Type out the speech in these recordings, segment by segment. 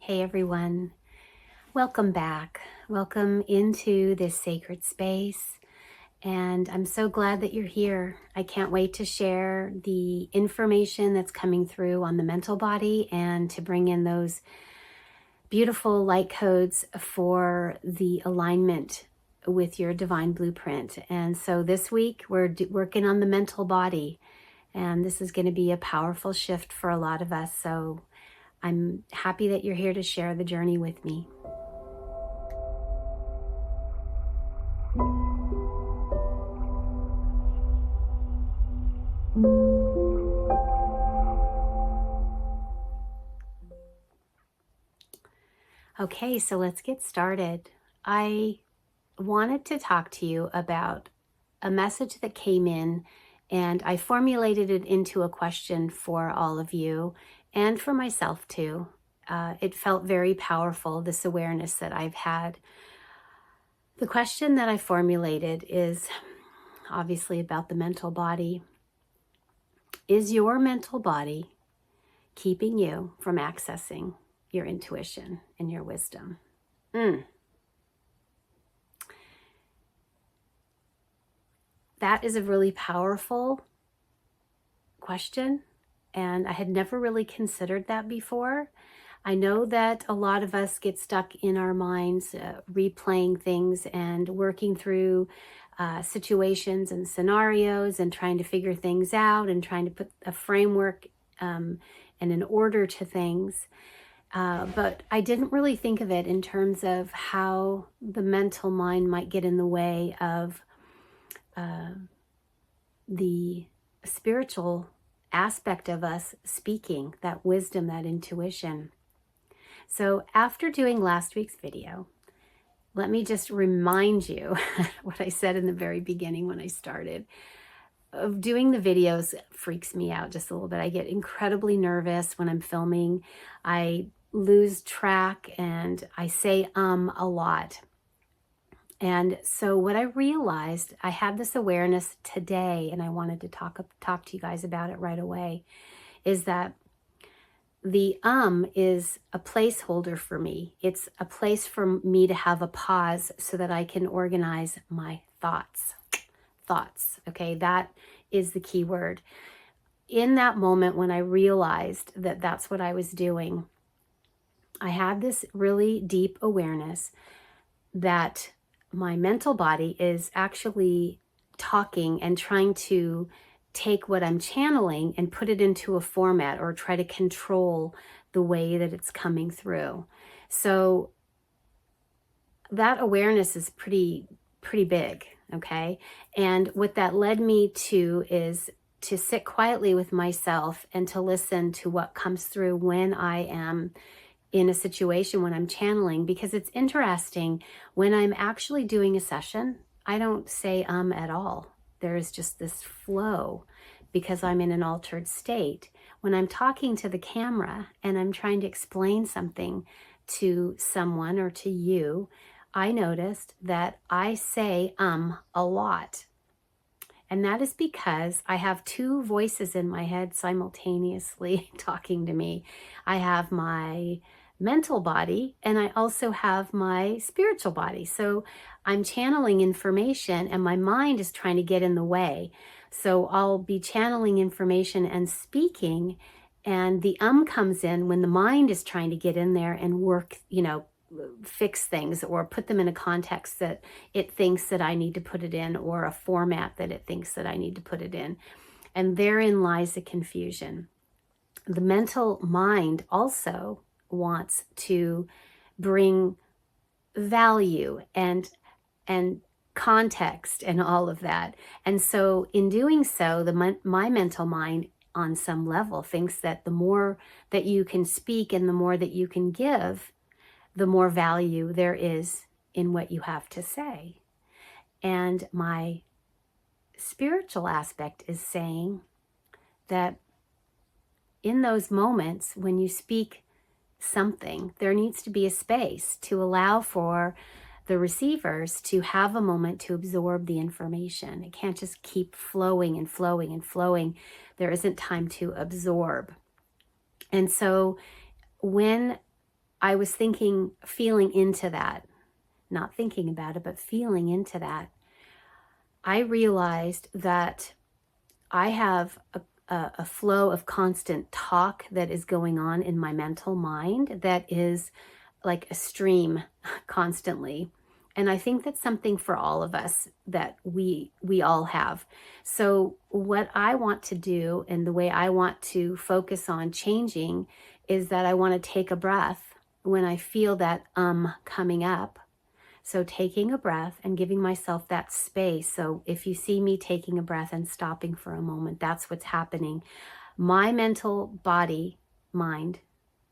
Hey everyone, welcome back. Welcome into this sacred space. And I'm so glad that you're here. I can't wait to share the information that's coming through on the mental body and to bring in those beautiful light codes for the alignment with your divine blueprint. And so this week we're working on the mental body, and this is going to be a powerful shift for a lot of us. So I'm happy that you're here to share the journey with me. Okay, so let's get started. I wanted to talk to you about a message that came in, and I formulated it into a question for all of you and for myself too. It felt very powerful, this awareness that I've had. The question that I formulated is obviously about the mental body. Is your mental body keeping you from accessing your intuition and your wisdom? That is a really powerful question, and I had never really considered that before. I know that a lot of us get stuck in our minds, replaying things and working through situations and scenarios and trying to figure things out and trying to put a framework and an order to things. But I didn't really think of it in terms of how the mental mind might get in the way of the spiritual aspect of us speaking, that wisdom, that intuition. So after doing last week's video, let me just remind you what I said in the very beginning when I started. Of doing the videos freaks me out just a little bit. I get incredibly nervous when I'm filming. I lose track and I say a lot. And so what I realized, I had this awareness today, and I wanted to talk to you guys about it right away, is that the is a placeholder for me. It's a place for me to have a pause so that I can organize my thoughts. Okay, that is the key word. In that moment when I realized that that's what I was doing, I had this really deep awareness that my mental body is actually talking and trying to take what I'm channeling and put it into a format or try to control the way that it's coming through. So that awareness is pretty big, okay? And what that led me to is to sit quietly with myself and to listen to what comes through when I am in a situation, when I'm channeling, because it's interesting. When I'm actually doing a session, I don't say at all. There is just this flow because I'm in an altered state. When I'm talking to the camera and I'm trying to explain something to someone or to you, I noticed that I say a lot. And that is because I have two voices in my head simultaneously talking to me. I have my mental body and I also have my spiritual body. So I'm channeling information and my mind is trying to get in the way. So I'll be channeling information and speaking, and the comes in when the mind is trying to get in there and work, fix things or put them in a context that it thinks that I need to put it in, or a format that it thinks that I need to put it in. And therein lies the confusion. The mental mind also wants to bring value and context and all of that. And so in doing so, my mental mind on some level thinks that the more that you can speak and the more that you can give, the more value there is in what you have to say. And my spiritual aspect is saying that in those moments when you speak something, there needs to be a space to allow for the receivers to have a moment to absorb the information. It can't just keep flowing and flowing and flowing. There isn't time to absorb. And so when I was feeling into that, not thinking about it, but feeling into that. I realized that I have a flow of constant talk that is going on in my mental mind that is like a stream constantly. And I think that's something for all of us that we all have. So what I want to do and the way I want to focus on changing is that I want to take a breath when I feel that coming up. So taking a breath and giving myself that space. So if you see me taking a breath and stopping for a moment, that's what's happening. My mental body, mind,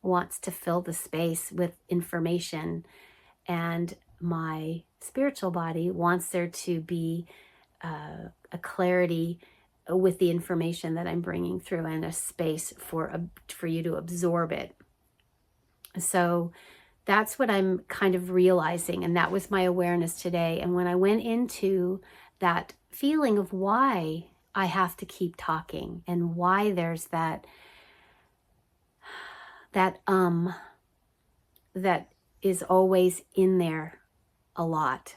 wants to fill the space with information, and my spiritual body wants there to be a clarity with the information that I'm bringing through, and a space for you to absorb it. So that's what I'm kind of realizing, and that was my awareness today. And when I went into that feeling of why I have to keep talking and why there's that that is always in there a lot.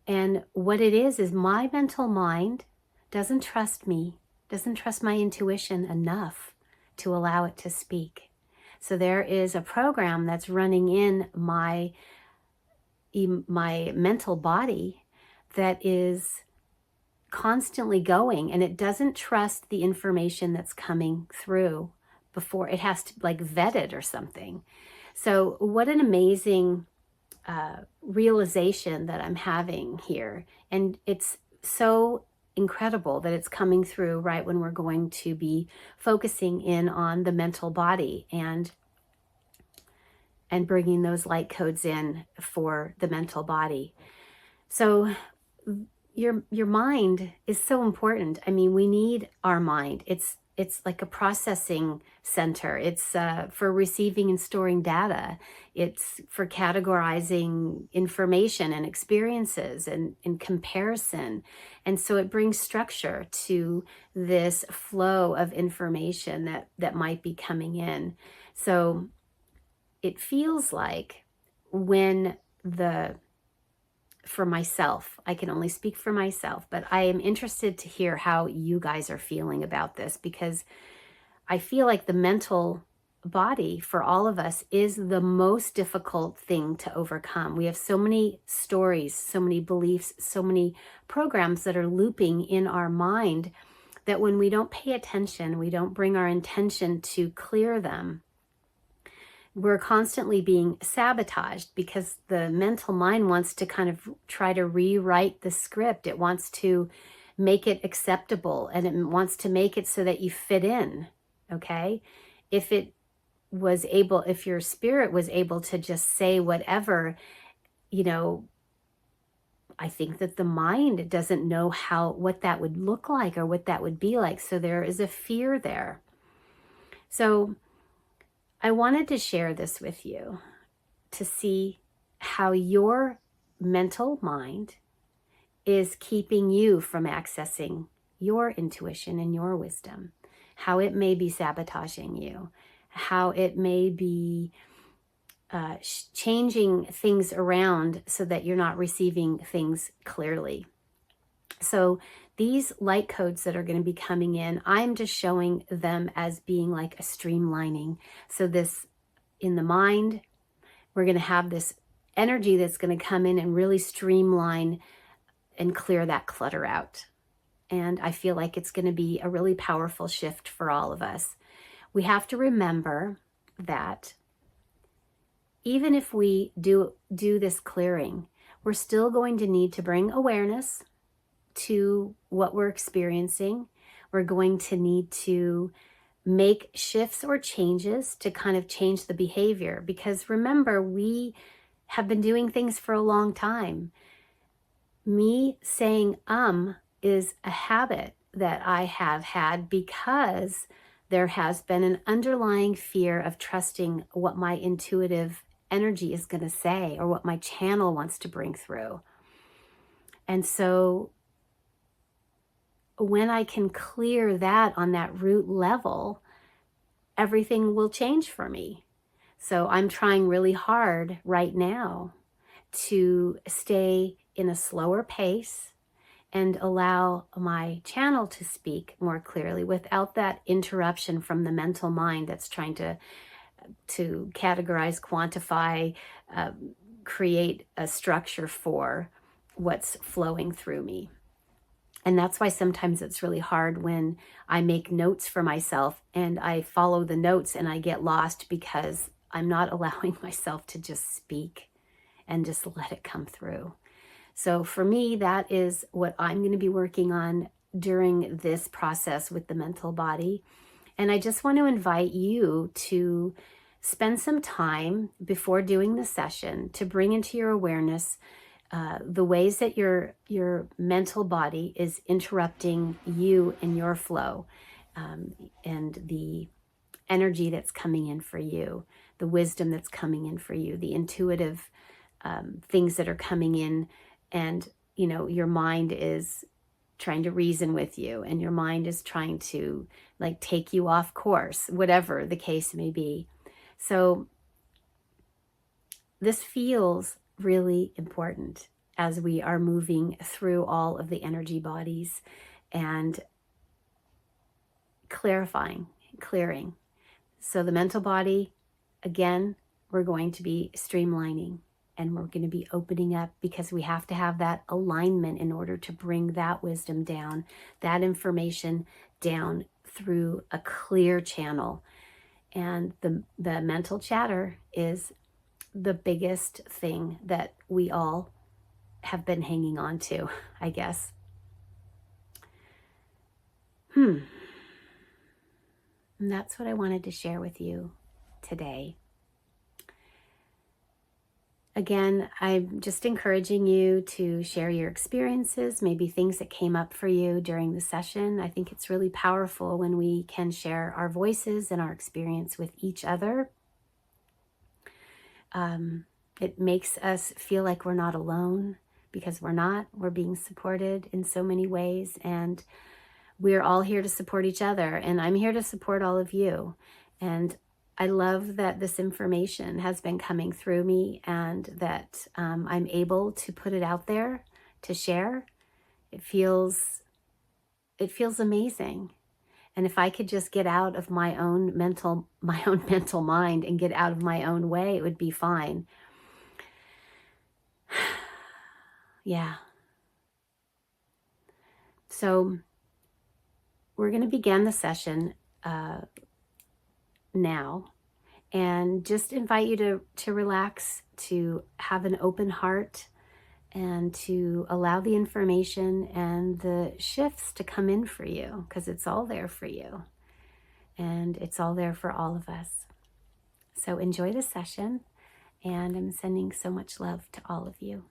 And what it is my mental mind doesn't trust me, doesn't trust my intuition enough to allow it to speak. So there is a program that's running in my mental body that is constantly going, and it doesn't trust the information that's coming through before it has to like vet it or something. So what an amazing realization that I'm having here. And it's so incredible that it's coming through right when we're going to be focusing in on the mental body and bringing those light codes in for the mental body. So your mind is so important. I mean, we need our mind. It's like a processing center. It's for receiving and storing data. It's for categorizing information and experiences and comparison. And so it brings structure to this flow of information that might be coming in. So it feels like for myself, I can only speak for myself, but I am interested to hear how you guys are feeling about this, because I feel like the mental body for all of us is the most difficult thing to overcome. We have so many stories, so many beliefs, so many programs that are looping in our mind that when we don't pay attention, we don't bring our intention to clear them, we're constantly being sabotaged, because the mental mind wants to kind of try to rewrite the script. It wants to make it acceptable, and it wants to make it so that you fit in, okay? If your spirit was able to just say whatever, I think that the mind doesn't know what that would look like or what that would be like. So there is a fear there. So I wanted to share this with you to see how your mental mind is keeping you from accessing your intuition and your wisdom, how it may be sabotaging you, how it may be changing things around so that you're not receiving things clearly. So these light codes that are going to be coming in, I'm just showing them as being like a streamlining. So this, in the mind, we're going to have this energy that's going to come in and really streamline and clear that clutter out. And I feel like it's going to be a really powerful shift for all of us. We have to remember that even if we do this clearing, we're still going to need to bring awareness to what we're experiencing. We're going to need to make shifts or changes to kind of change the behavior, because remember, we have been doing things for a long time. Me saying is a habit that I have had because there has been an underlying fear of trusting what my intuitive energy is going to say or what my channel wants to bring through. And so when I can clear that on that root level, everything will change for me. So I'm trying really hard right now to stay in a slower pace and allow my channel to speak more clearly without that interruption from the mental mind that's trying to categorize, quantify, create a structure for what's flowing through me. And that's why sometimes it's really hard when I make notes for myself and I follow the notes and I get lost because I'm not allowing myself to just speak and just let it come through. So for me, that is what I'm going to be working on during this process with the mental body. And I just want to invite you to spend some time before doing the session to bring into your awareness the ways that your mental body is interrupting you in your flow, and the energy that's coming in for you, the wisdom that's coming in for you, the intuitive things that are coming in. And, your mind is trying to reason with you, and your mind is trying to take you off course, whatever the case may be. So this feels really important as we are moving through all of the energy bodies and clearing. So the mental body, again, we're going to be streamlining and we're going to be opening up because we have to have that alignment in order to bring that wisdom down, that information down through a clear channel. And the mental chatter is the biggest thing that we all have been hanging on to, I guess. And that's what I wanted to share with you today. Again, I'm just encouraging you to share your experiences, maybe things that came up for you during the session. I think it's really powerful when we can share our voices and our experience with each other. It makes us feel like we're not alone, because we're not. We're being supported in so many ways, and we're all here to support each other, and I'm here to support all of you. And I love that this information has been coming through me and that I'm able to put it out there to share. It feels amazing. And if I could just get out of my own mental mind and get out of my own way, it would be fine. Yeah. So we're going to begin the session now, and just invite you to relax, to have an open heart, and to allow the information and the shifts to come in for you, because it's all there for you and it's all there for all of us. So enjoy the session, and I'm sending so much love to all of you.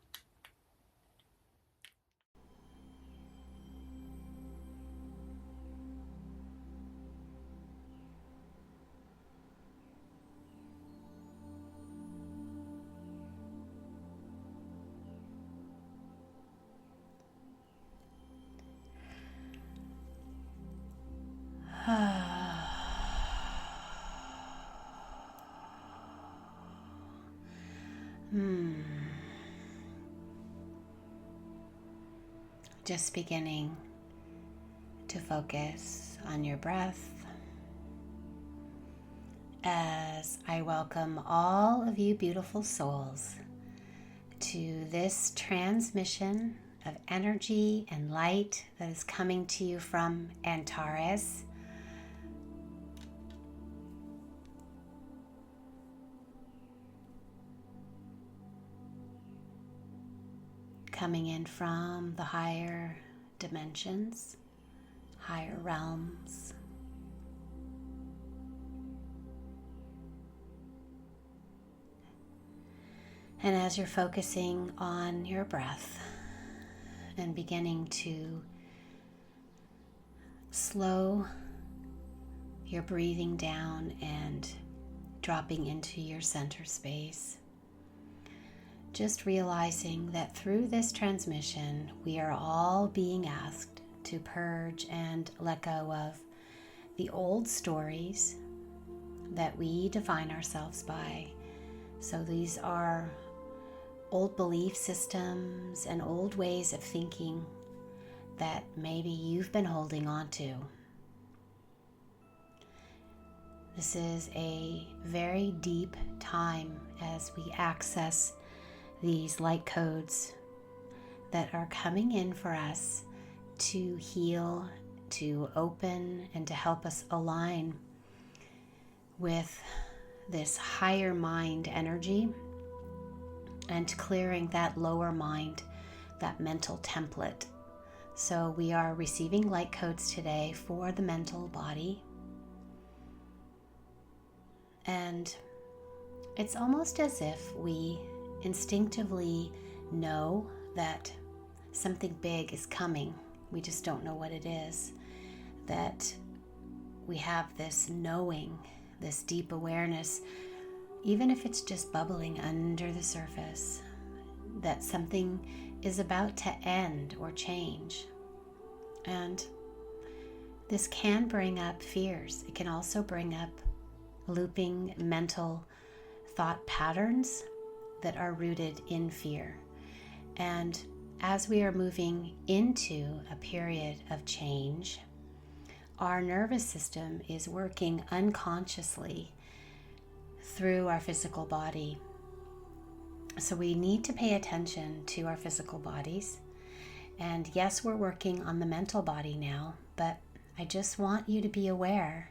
Just beginning to focus on your breath as I welcome all of you beautiful souls to this transmission of energy and light that is coming to you from Antares. Coming in from the higher dimensions, higher realms. And as you're focusing on your breath and beginning to slow your breathing down and dropping into your center space, just realizing that through this transmission, we are all being asked to purge and let go of the old stories that we define ourselves by. So these are old belief systems and old ways of thinking that maybe you've been holding on to. This is a very deep time as we access these light codes that are coming in for us to heal, to open, and to help us align with this higher mind energy and clearing that lower mind, that mental template. So we are receiving light codes today for the mental body. And it's almost as if we instinctively know that something big is coming. We just don't know what it is. That we have this knowing, this deep awareness, even if it's just bubbling under the surface, that something is about to end or change. And this can bring up fears. It can also bring up looping mental thought patterns that are rooted in fear. And as we are moving into a period of change, our nervous system is working unconsciously through our physical body. So we need to pay attention to our physical bodies. And yes, we're working on the mental body now, but I just want you to be aware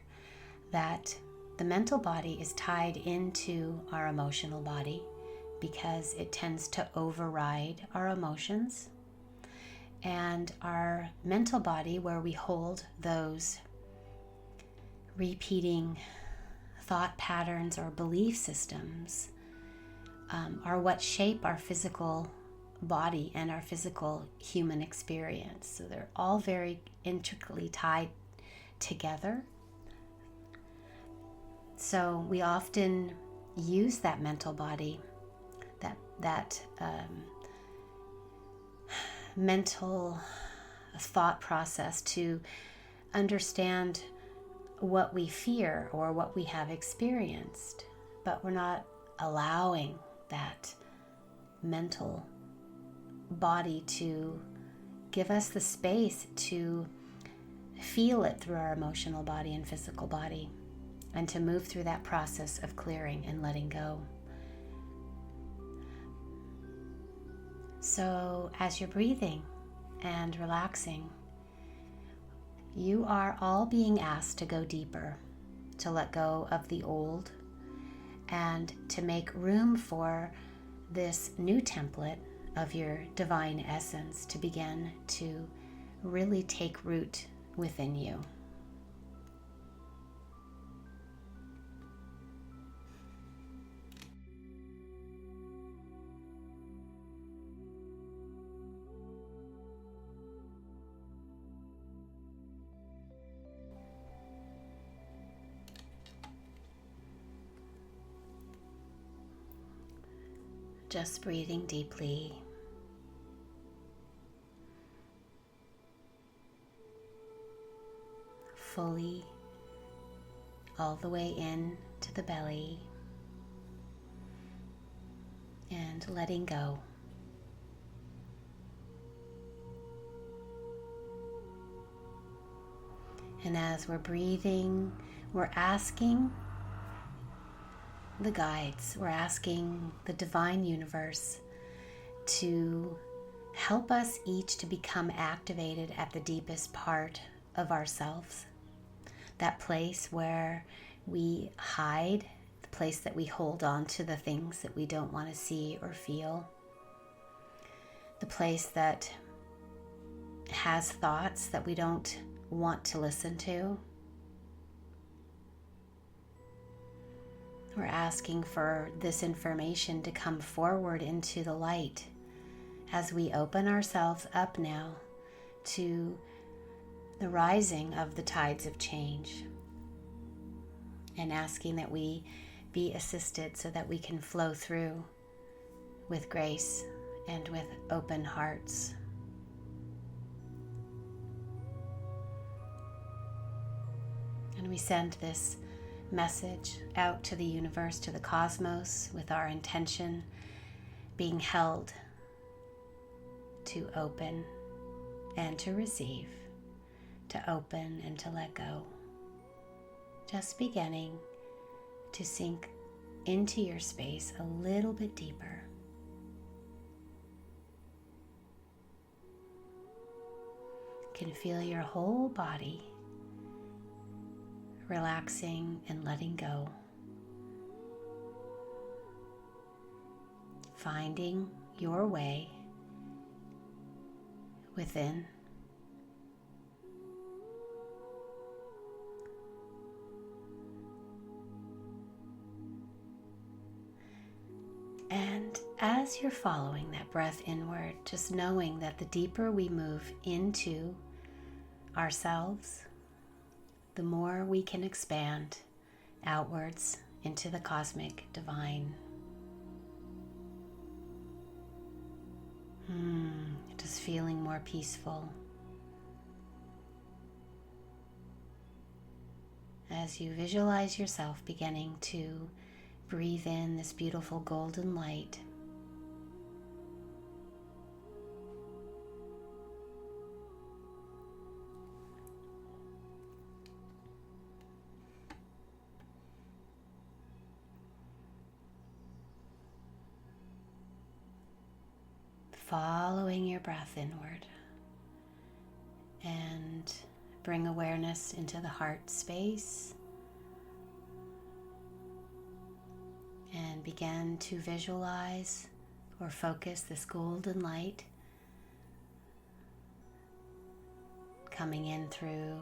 that the mental body is tied into our emotional body because it tends to override our emotions. And our mental body, where we hold those repeating thought patterns or belief systems, are what shape our physical body and our physical human experience. So they're all very intricately tied together. So we often use that mental body, that mental thought process to understand what we fear or what we have experienced, but we're not allowing that mental body to give us the space to feel it through our emotional body and physical body, and to move through that process of clearing and letting go. So as you're breathing and relaxing, you are all being asked to go deeper, to let go of the old, and to make room for this new template of your divine essence to begin to really take root within you. Just breathing deeply. Fully, all the way in to the belly, and letting go. And as we're breathing, we're asking the guides, we're asking the divine universe to help us each to become activated at the deepest part of ourselves, that place where we hide, the place that we hold on to the things that we don't want to see or feel, the place that has thoughts that we don't want to listen to. We're asking for this information to come forward into the light as we open ourselves up now to the rising of the tides of change, and asking that we be assisted so that we can flow through with grace and with open hearts. And we send this message out to the universe, to the cosmos, with our intention being held to open and to receive, to open and to let go. Just beginning to sink into your space a little bit deeper. You can feel your whole body relaxing and letting go. Finding your way within. And as you're following that breath inward, just knowing that the deeper we move into ourselves, the more we can expand outwards into the cosmic divine. Just feeling more peaceful as you visualize yourself beginning to breathe in this beautiful golden light. Following your breath inward, and bring awareness into the heart space, and begin to visualize or focus this golden light coming in through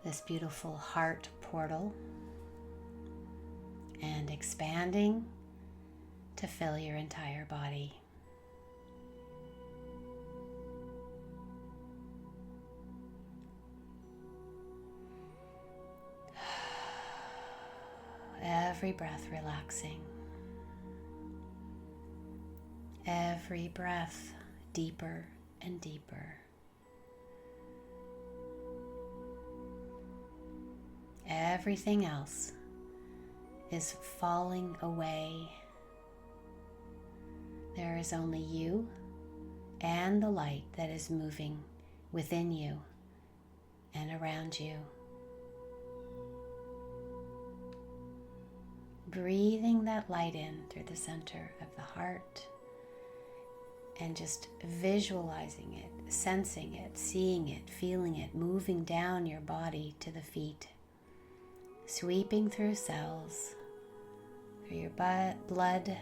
this beautiful heart portal and expanding to fill your entire body. Every breath relaxing. Every breath deeper and deeper. Everything else is falling away. There is only you and the light that is moving within you and around you. Breathing that light in through the center of the heart and just visualizing it, sensing it, seeing it, feeling it, moving down your body to the feet, sweeping through cells, through your blood,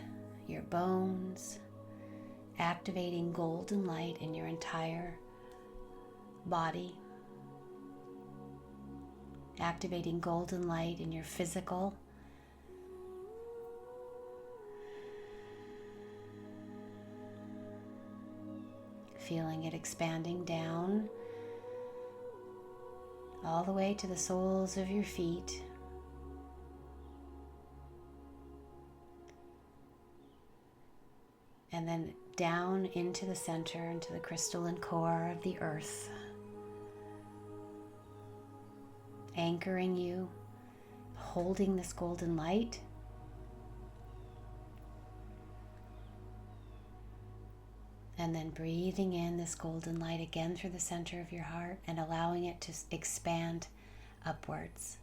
your bones, activating golden light in your entire body, activating golden light in your physical, feeling it expanding down all the way to the soles of your feet. And then down into the center, into the crystalline core of the earth, anchoring you, holding this golden light. And then breathing in this golden light again through the center of your heart and allowing it to expand upwards.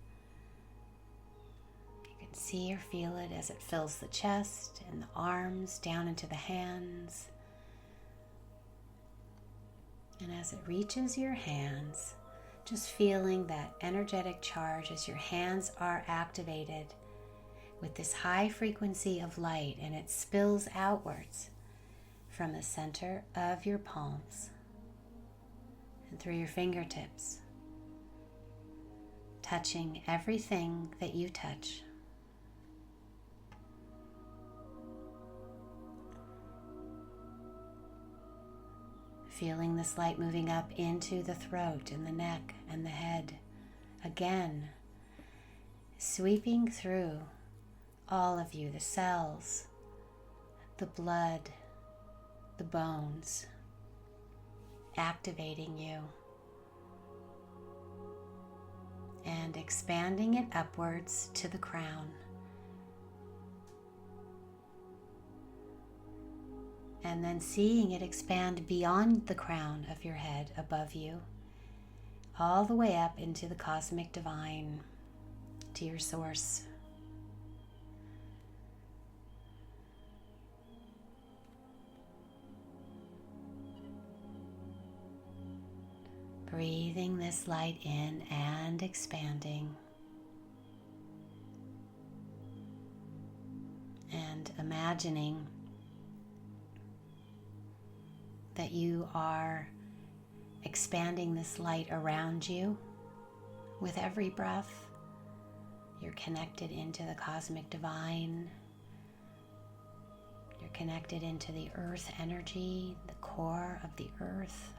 You can see or feel it as it fills the chest and the arms, down into the hands. And as it reaches your hands, just feeling that energetic charge as your hands are activated with this high frequency of light, and it spills outwards from the center of your palms and through your fingertips, touching everything that you touch. Feeling this light moving up into the throat and the neck and the head. Again, sweeping through all of you, the cells, the blood, the bones, activating you and expanding it upwards to the crown. And then seeing it expand beyond the crown of your head above you, all the way up into the cosmic divine, to your source. Breathing this light in and expanding. And imagining that you are expanding this light around you with every breath. You're connected into the cosmic divine. You're connected into the earth energy, the core of the earth.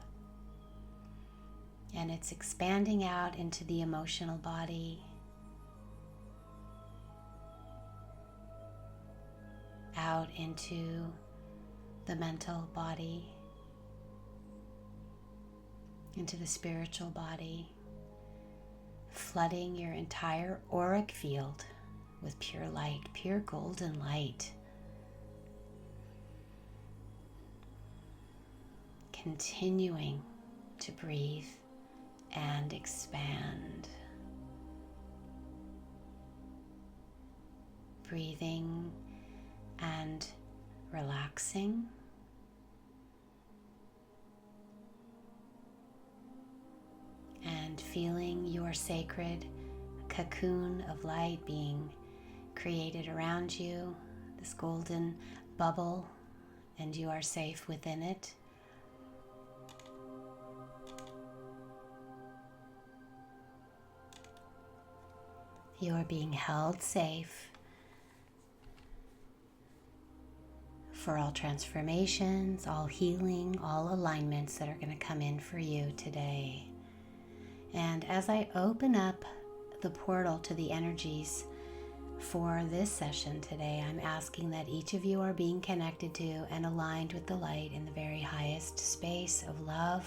And it's expanding out into the emotional body, out into the mental body, into the spiritual body, flooding your entire auric field with pure light, pure golden light. Continuing to breathe and expand. Breathing and relaxing. And feeling your sacred cocoon of light being created around you, this golden bubble, and you are safe within it. You are being held safe for all transformations, all healing, all alignments that are going to come in for you today. And as I open up the portal to the energies for this session today, I'm asking that each of you are being connected to and aligned with the light in the very highest space of love.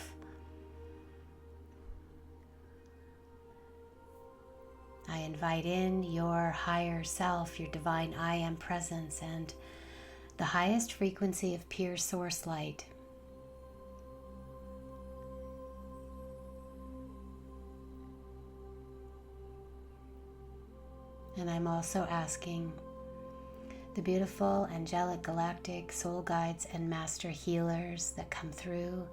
I invite in your higher self, your divine I Am presence, and the highest frequency of pure source light. And I'm also asking the beautiful angelic galactic soul guides and master healers that come through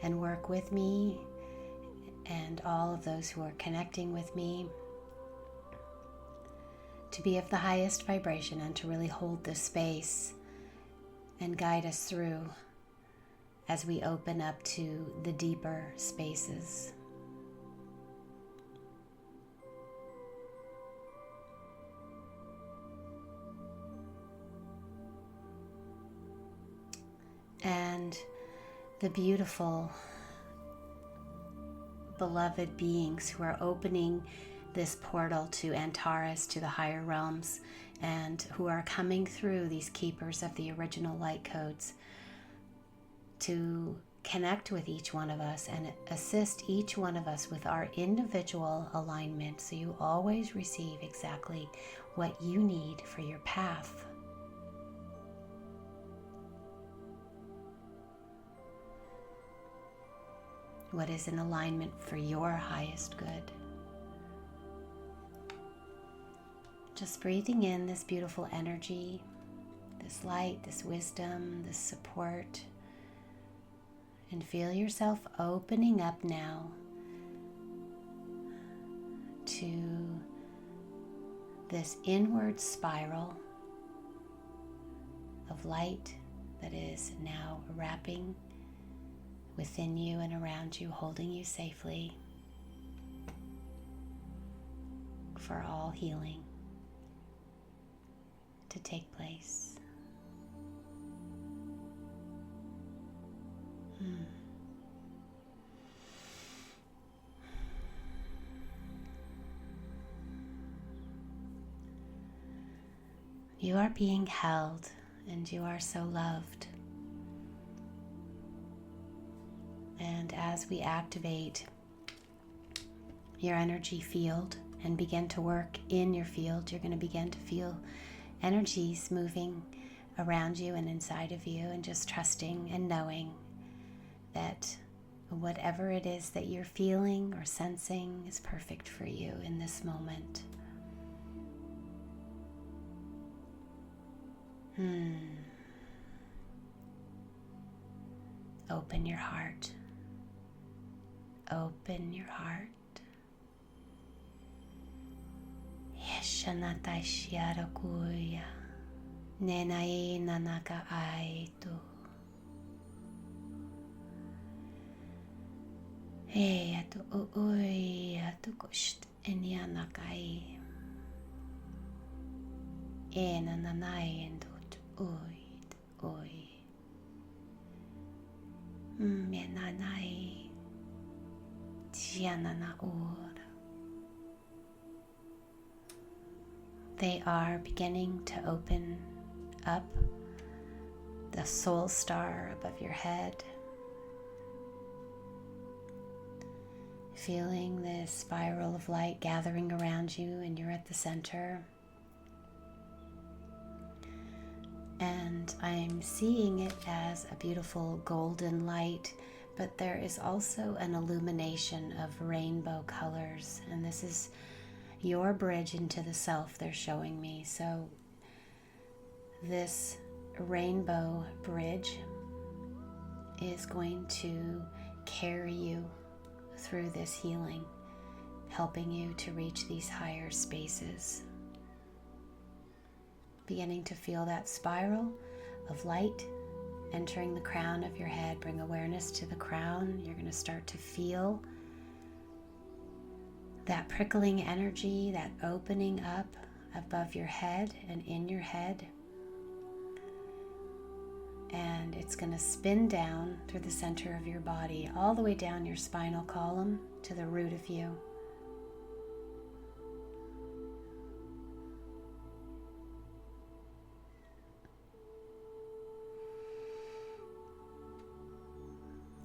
and work with me, and all of those who are connecting with me, to be of the highest vibration and to really hold this space and guide us through as we open up to the deeper spaces. And the beautiful, beloved beings who are opening this portal to Antares, to the higher realms, and who are coming through, these keepers of the original light codes, to connect with each one of us and assist each one of us with our individual alignment, so you always receive exactly what you need for your path. What is in alignment for your highest good. Just breathing in this beautiful energy, this light, this wisdom, this support, and feel yourself opening up now to this inward spiral of light that is now wrapping within you and around you, holding you safely for all healing to take place. You are being held and you are so loved. And as we activate your energy field and begin to work in your field. You're going to begin to feel energies moving around you and inside of you, and just trusting and knowing that whatever it is that you're feeling or sensing is perfect for you in this moment. Open your heart. Open your heart. Yeshanata shiarakuya. Nenai nanaka aitu. Atu oi atu kost enianakai. Enananai endot oi. Menanai tianana ora. They are beginning to open up the soul star above your head. Feeling this spiral of light gathering around you, and you're at the center. And I'm seeing it as a beautiful golden light, but there is also an illumination of rainbow colors, and this is your bridge into the self they're showing me. So this rainbow bridge is going to carry you through this healing, helping you to reach these higher spaces. Beginning to feel that spiral of light entering the crown of your head. Bring awareness to the crown. You're going to start to feel that prickling energy, that opening up above your head and in your head. And it's going to spin down through the center of your body, all the way down your spinal column to the root of you.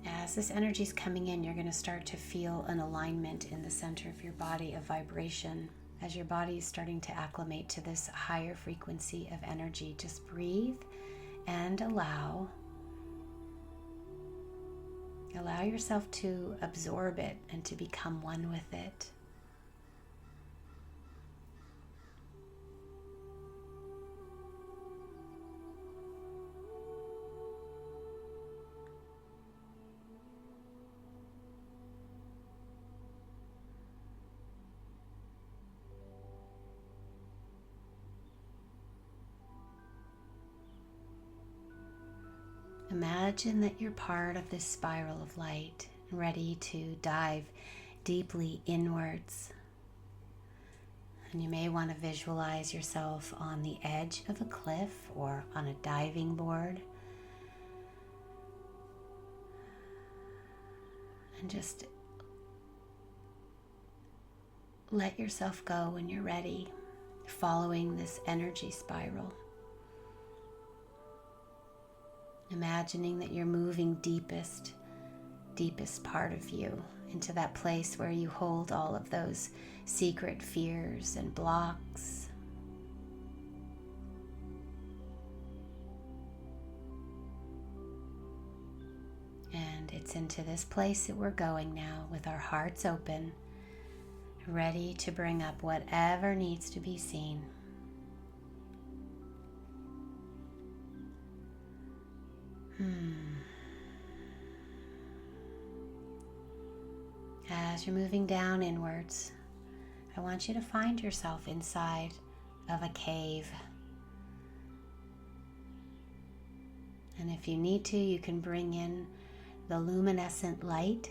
As this energy is coming in, you're going to start to feel an alignment in the center of your body, of vibration. As your body is starting to acclimate to this higher frequency of energy, just breathe and allow yourself to absorb it and to become one with it. Imagine that you're part of this spiral of light, ready to dive deeply inwards. And you may want to visualize yourself on the edge of a cliff or on a diving board. And just let yourself go when you're ready, following this energy spiral. Imagining that you're moving deepest part of you into that place where you hold all of those secret fears and blocks. And it's into this place that we're going now, with our hearts open, ready to bring up whatever needs to be seen. As you're moving down inwards, I want you to find yourself inside of a cave. And if you need to, you can bring in the luminescent light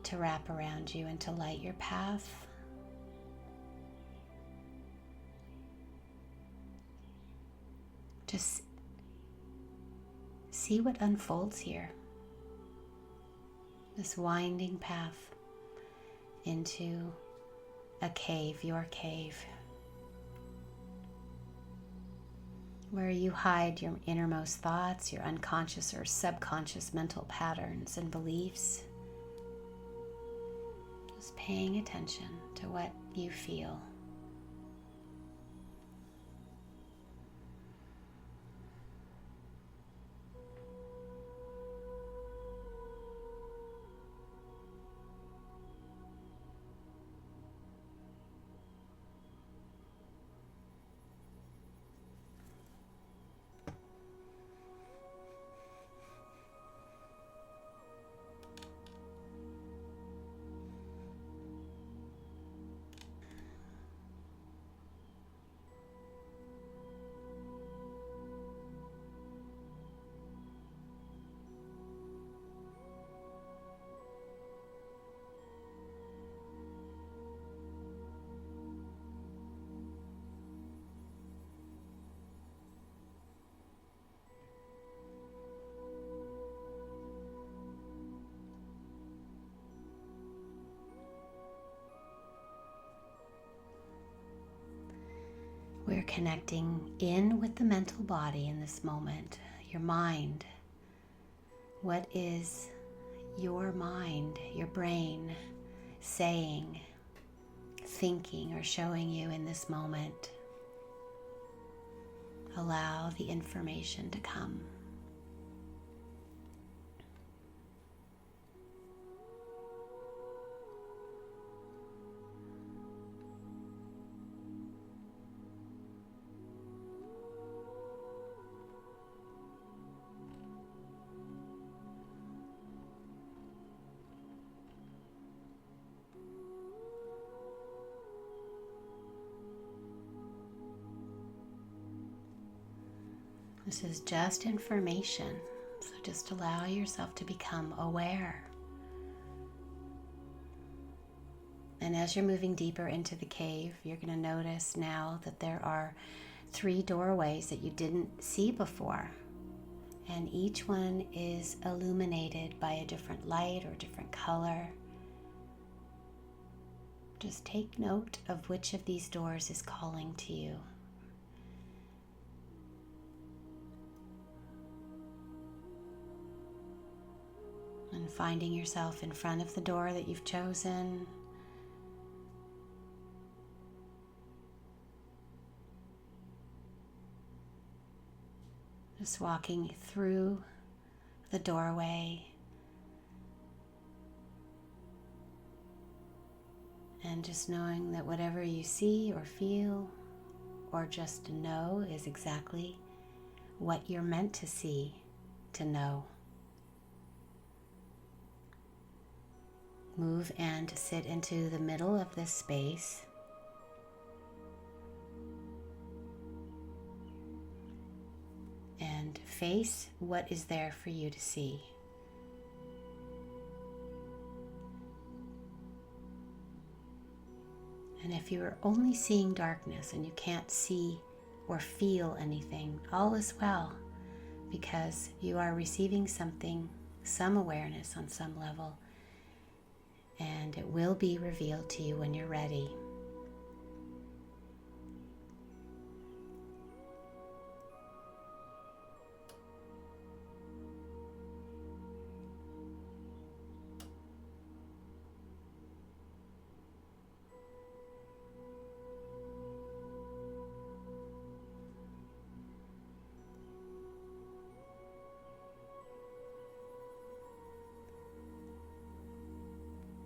to wrap around you and to light your path. Just see what unfolds here. This winding path into a cave, your cave, where you hide your innermost thoughts, your unconscious or subconscious mental patterns and beliefs. Just paying attention to what you feel. We're connecting in with the mental body in this moment, your mind. What is your mind, your brain saying, thinking, or showing you in this moment? Allow the information to come. This is just information, so just allow yourself to become aware. And as you're moving deeper into the cave, you're going to notice now that there are 3 doorways that you didn't see before. And each one is illuminated by a different light or different color. Just take note of which of these doors is calling to you. And finding yourself in front of the door that you've chosen. Just walking through the doorway and just knowing that whatever you see or feel or just know is exactly what you're meant to see, to know. Move and sit into the middle of this space. And face what is there for you to see. And if you are only seeing darkness and you can't see or feel anything, all is well, because you are receiving something, some awareness on some level, and it will be revealed to you when you're ready.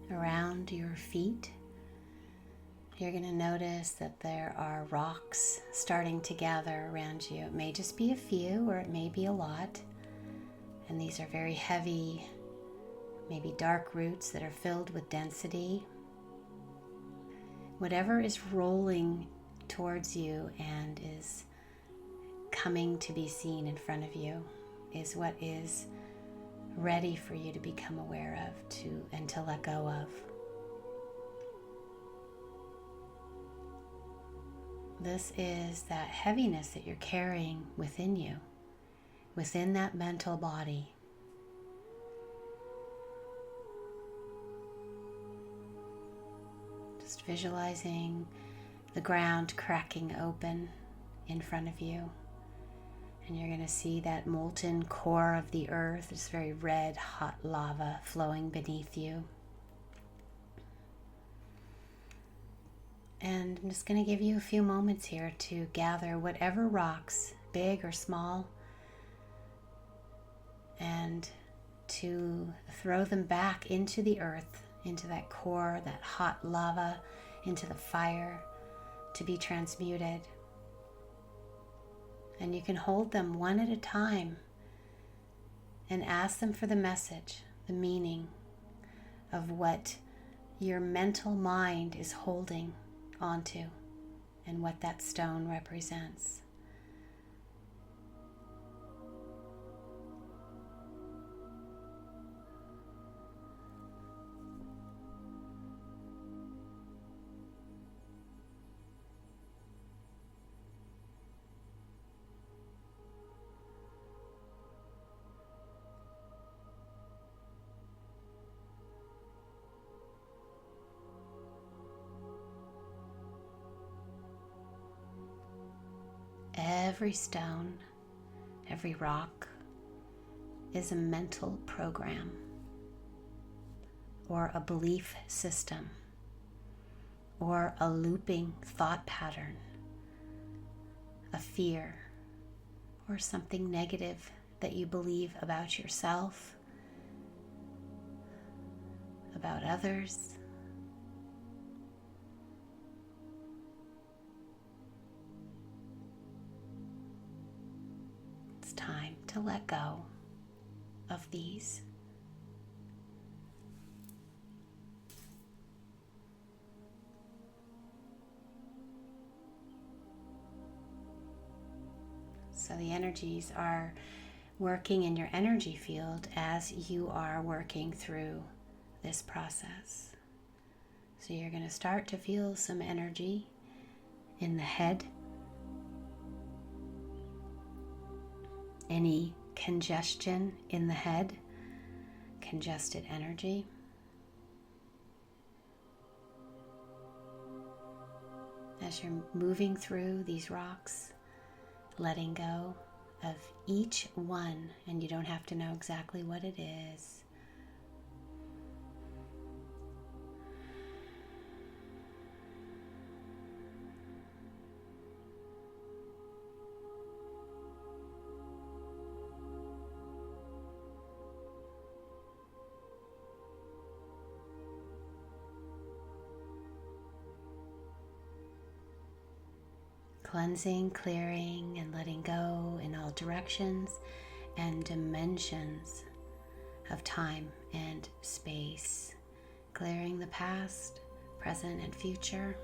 Around your feet, you're going to notice that there are rocks starting to gather around you. It may just be a few or it may be a lot. And these are very heavy, maybe dark roots that are filled with density. Whatever is rolling towards you and is coming to be seen in front of you is what is ready for you to become aware of and to let go of. This is that heaviness that you're carrying within you, within that mental body. Just visualizing the ground cracking open in front of you. And you're going to see that molten core of the earth, this very red, hot lava flowing beneath you. And I'm just going to give you a few moments here to gather whatever rocks, big or small, and to throw them back into the earth, into that core, that hot lava, into the fire, to be transmuted. And you can hold them one at a time and ask them for the message, the meaning of what your mental mind is holding onto and what that stone represents. Every stone, every rock is a mental program or a belief system or a looping thought pattern, a fear or something negative that you believe about yourself, about others. It's time to let go of these. So the energies are working in your energy field as you are working through this process. So you're going to start to feel some energy in the head. Any congestion in the head, congested energy. As you're moving through these rocks, letting go of each one, and you don't have to know exactly what it is. Cleansing, clearing, and letting go in all directions and dimensions of time and space. Clearing the past, present, and future.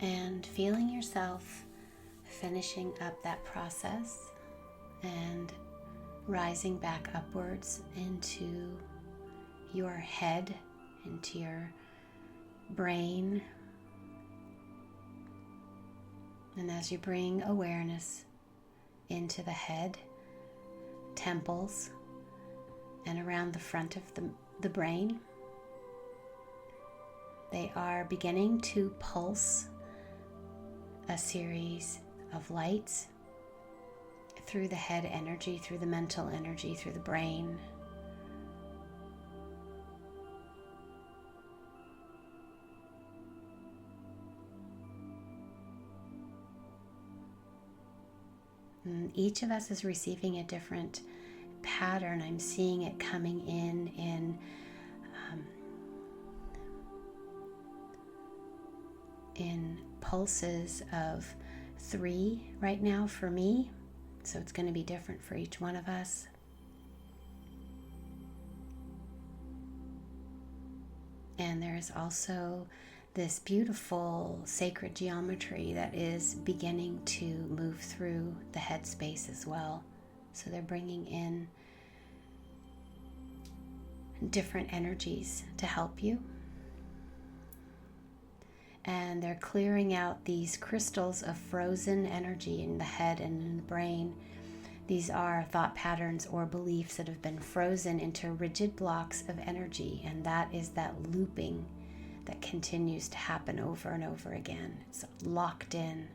And feeling yourself finishing up that process and rising back upwards into your head, into your brain. And as you bring awareness into the head, temples, and around the front of the brain, they are beginning to pulse a series of lights through the head energy, through the mental energy, through the brain. And each of us is receiving a different pattern. I'm seeing it coming in pulses of 3 right now for me. So it's going to be different for each one of us. And there is also this beautiful sacred geometry that is beginning to move through the head space as well. So they're bringing in different energies to help you. And they're clearing out these crystals of frozen energy in the head and in the brain. These are thought patterns or beliefs that have been frozen into rigid blocks of energy, and that is that looping that continues to happen over and over again. It's locked in.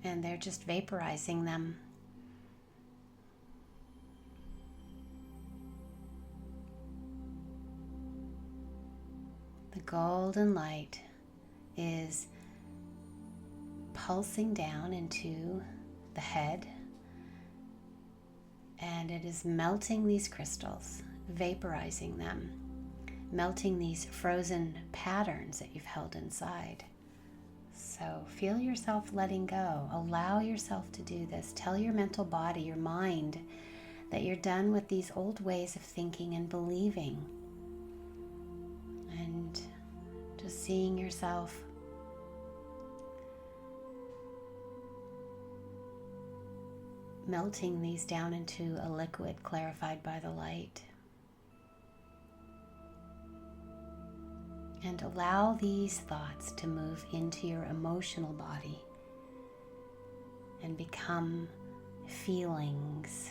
And they're just vaporizing them. The golden light is pulsing down into the head, and it is melting these crystals, vaporizing them, melting these frozen patterns that you've held inside. So feel yourself letting go. Allow yourself to do this. Tell your mental body, your mind, that you're done with these old ways of thinking and believing. And just seeing yourself melting these down into a liquid clarified by the light. And allow these thoughts to move into your emotional body and become feelings.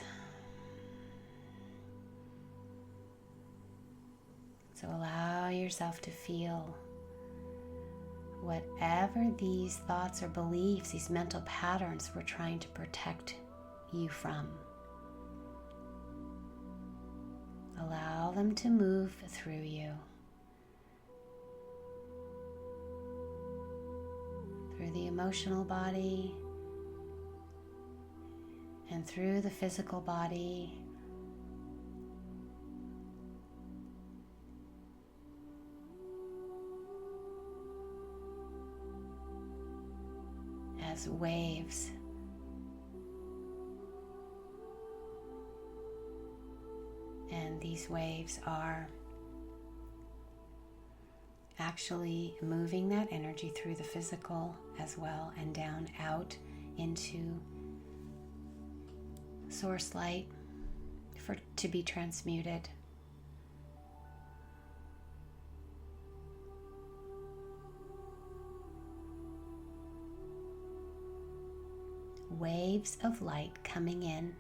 So allow yourself to feel whatever these thoughts or beliefs, these mental patterns were trying to protect you from. Allow them to move through you. Through the emotional body and through the physical body. As waves. And these waves are actually moving that energy through the physical as well and down out into source light to be transmuted. Waves of light coming in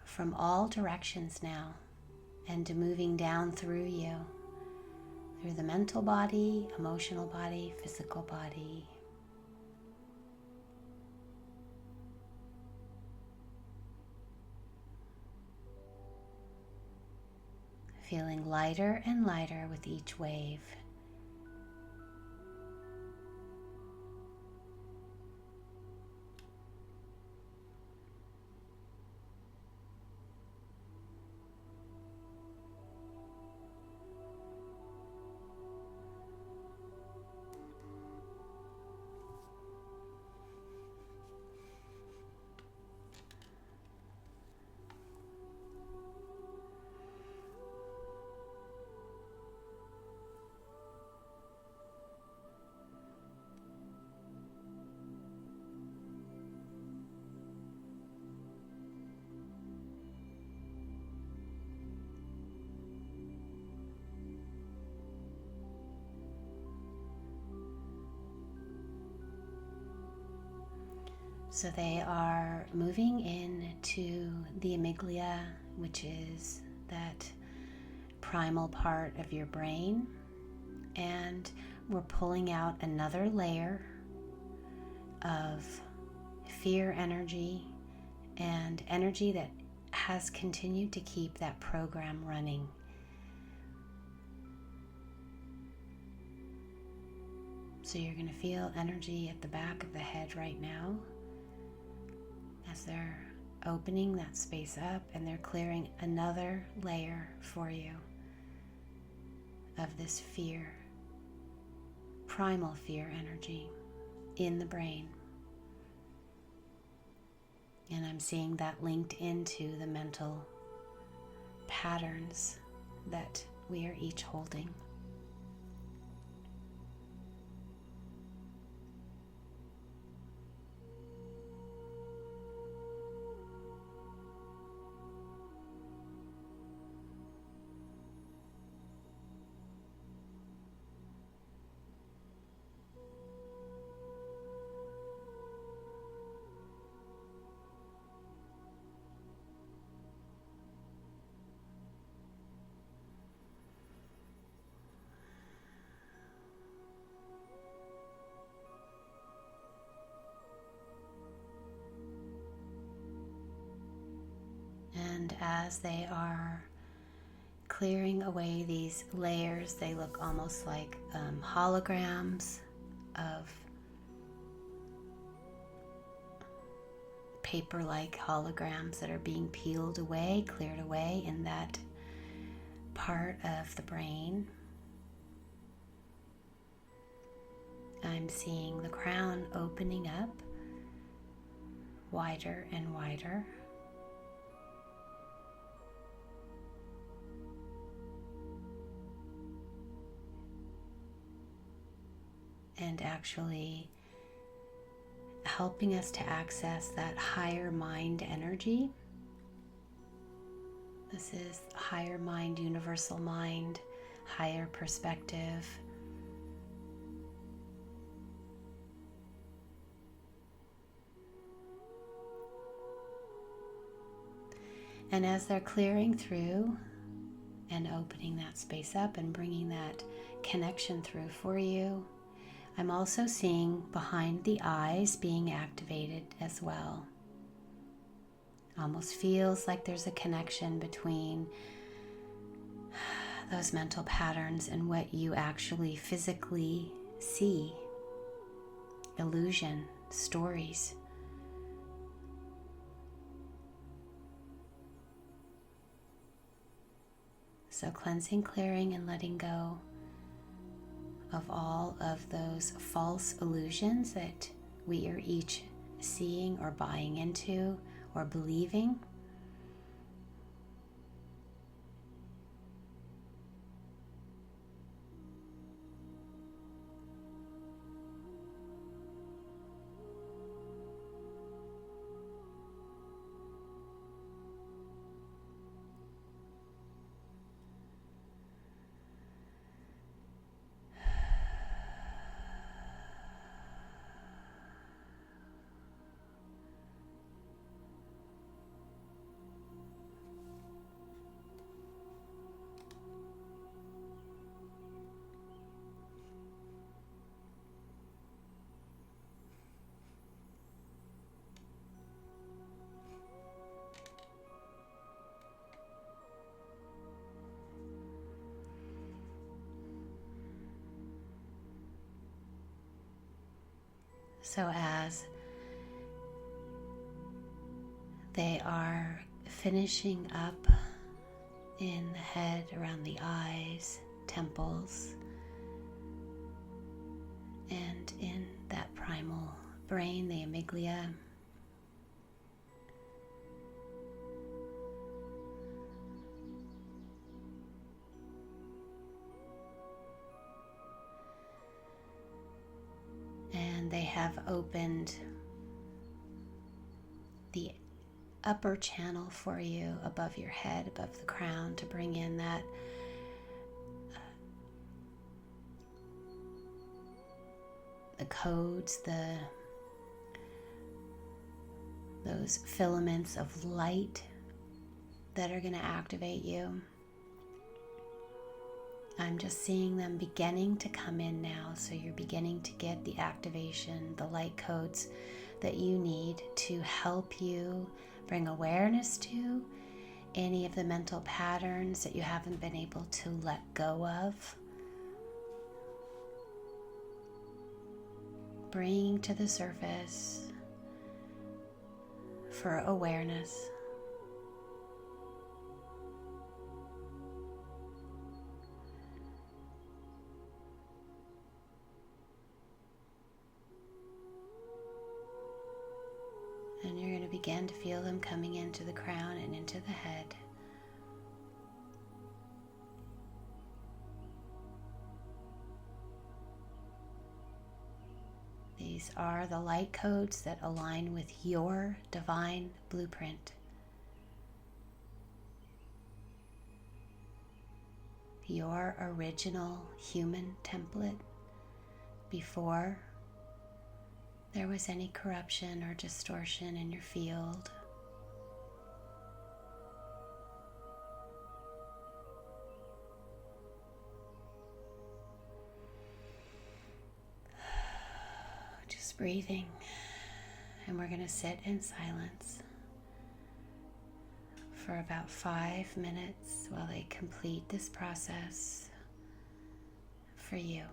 from all directions now and moving down through you. Through the mental body, emotional body, physical body. Feeling lighter and lighter with each wave. So they are moving into the amygdala, which is that primal part of your brain, and we're pulling out another layer of fear energy and energy that has continued to keep that program running. So you're going to feel energy at the back of the head right now as they're opening that space up and they're clearing another layer for you of this fear, primal fear energy in the brain. And I'm seeing that linked into the mental patterns that we are each holding. And as they are clearing away these layers, they look almost like holograms of paper-like holograms that are being peeled away, cleared away in that part of the brain. I'm seeing the crown opening up wider and wider. And actually helping us to access that higher mind energy. This is higher mind, universal mind, higher perspective. And as they're clearing through and opening that space up and bringing that connection through for you, I'm also seeing behind the eyes being activated as well. Almost feels like there's a connection between those mental patterns and what you actually physically see. Illusion, stories. So cleansing, clearing, and letting go of all of those false illusions that we are each seeing or buying into or believing. So as they are finishing up in the head, around the eyes, temples, and in that primal brain, the amygdala, and they have opened the upper channel for you above your head, above the crown, to bring in that the codes, those filaments of light that are going to activate you. I'm just seeing them beginning to come in now, so you're beginning to get the activation, the light codes that you need to help you bring awareness to any of the mental patterns that you haven't been able to let go of. Bringing to the surface for awareness. And you're going to begin to feel them coming into the crown and into the head. These are the light codes that align with your divine blueprint. Your original human template before there was any corruption or distortion in your field. Just breathing, and we're going to sit in silence for about 5 minutes while they complete this process for you.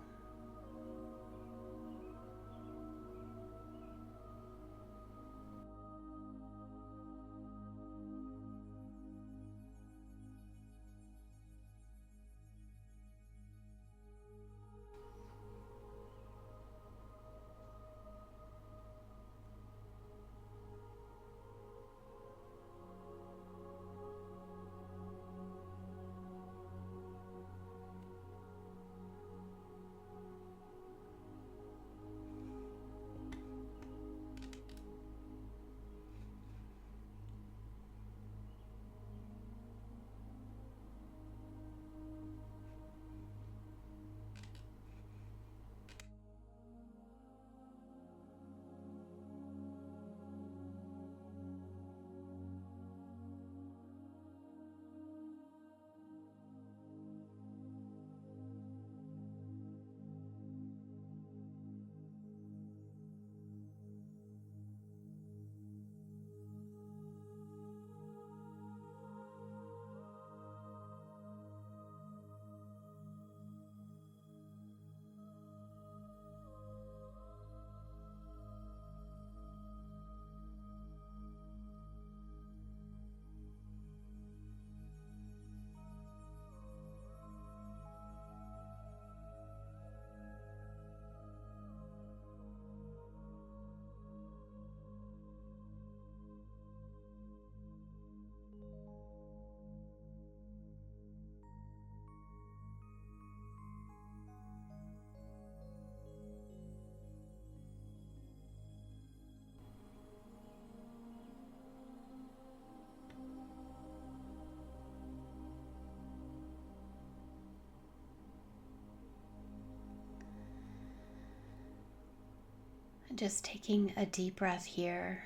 Just taking a deep breath here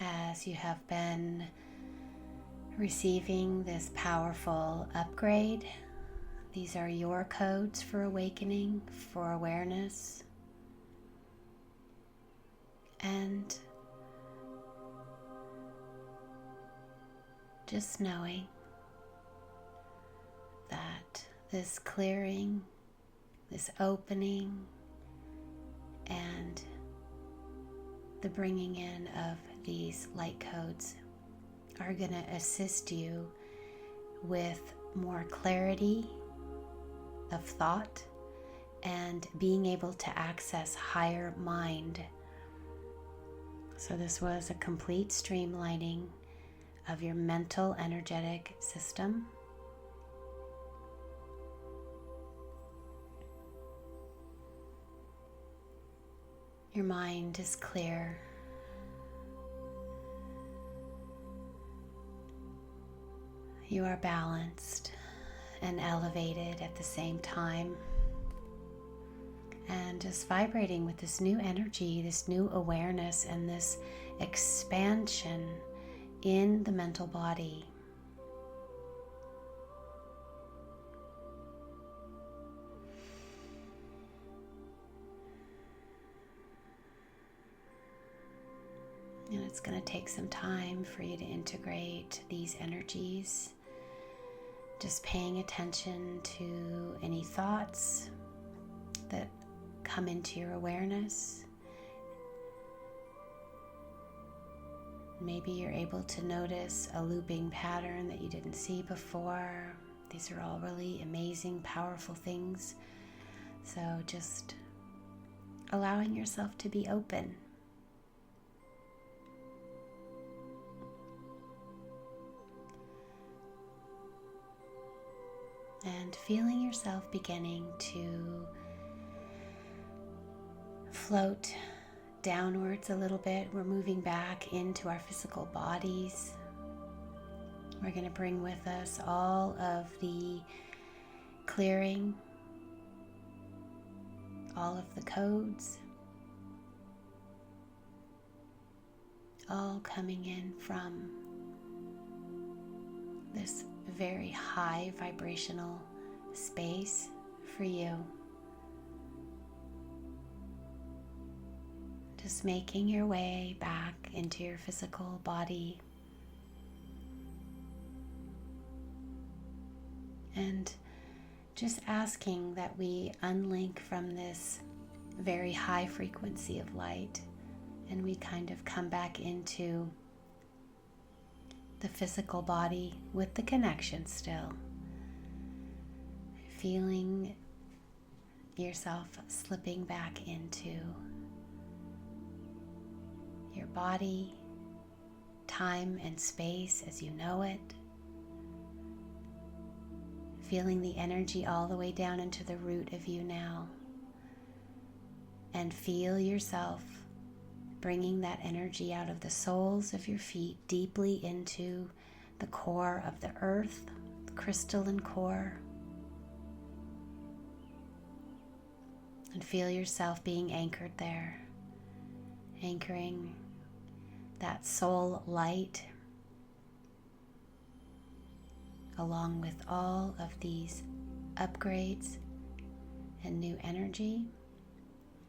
as you have been receiving this powerful upgrade. These are your codes for awakening, for awareness, and just knowing that this clearing, this opening, and the bringing in of these light codes are going to assist you with more clarity of thought and being able to access higher mind. So this was a complete streamlining of your mental energetic system. Your mind is clear. You are balanced and elevated at the same time. And just vibrating with this new energy, this new awareness, and this expansion in the mental body. And it's going to take some time for you to integrate these energies. Just paying attention to any thoughts that come into your awareness. Maybe you're able to notice a looping pattern that you didn't see before. These are all really amazing, powerful things. So just allowing yourself to be open. and feeling yourself beginning to float downwards a little bit. We're moving back into our physical bodies. We're going to bring with us all of the clearing, all of the codes, all coming in from this very high vibrational space for you. Just making your way back into your physical body. And just asking that we unlink from this very high frequency of light and we kind of come back into the physical body with the connection still. Feeling yourself slipping back into your body, time and space as you know it. Feeling the energy all the way down into the root of you now. And feel yourself bringing that energy out of the soles of your feet deeply into the core of the earth, the crystalline core. And feel yourself being anchored there, anchoring that soul light along with all of these upgrades and new energy,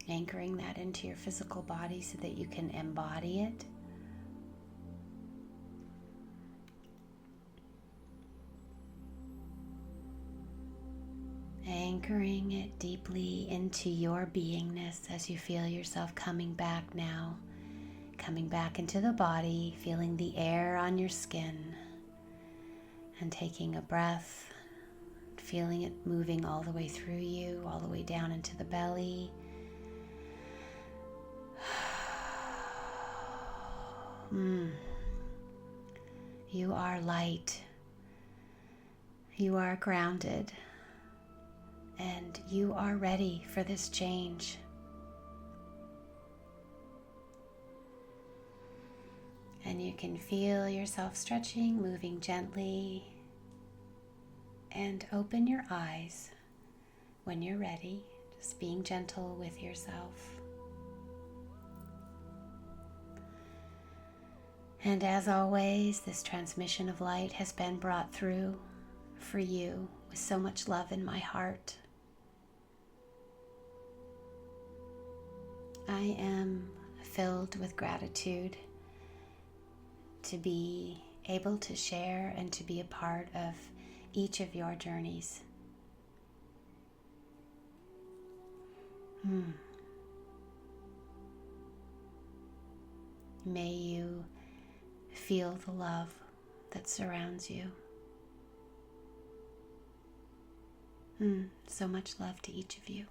anchoring that into your physical body so that you can embody it. Anchoring it deeply into your beingness as you feel yourself coming back now, coming back into the body, feeling the air on your skin, and taking a breath, feeling it moving all the way through you, all the way down into the belly. You are light. You are grounded. And you are ready for this change. And you can feel yourself stretching, moving gently, and open your eyes when you're ready, just being gentle with yourself. And as always, this transmission of light has been brought through for you with so much love in my heart. I am filled with gratitude to be able to share and to be a part of each of your journeys. May you feel the love that surrounds you. So much love to each of you.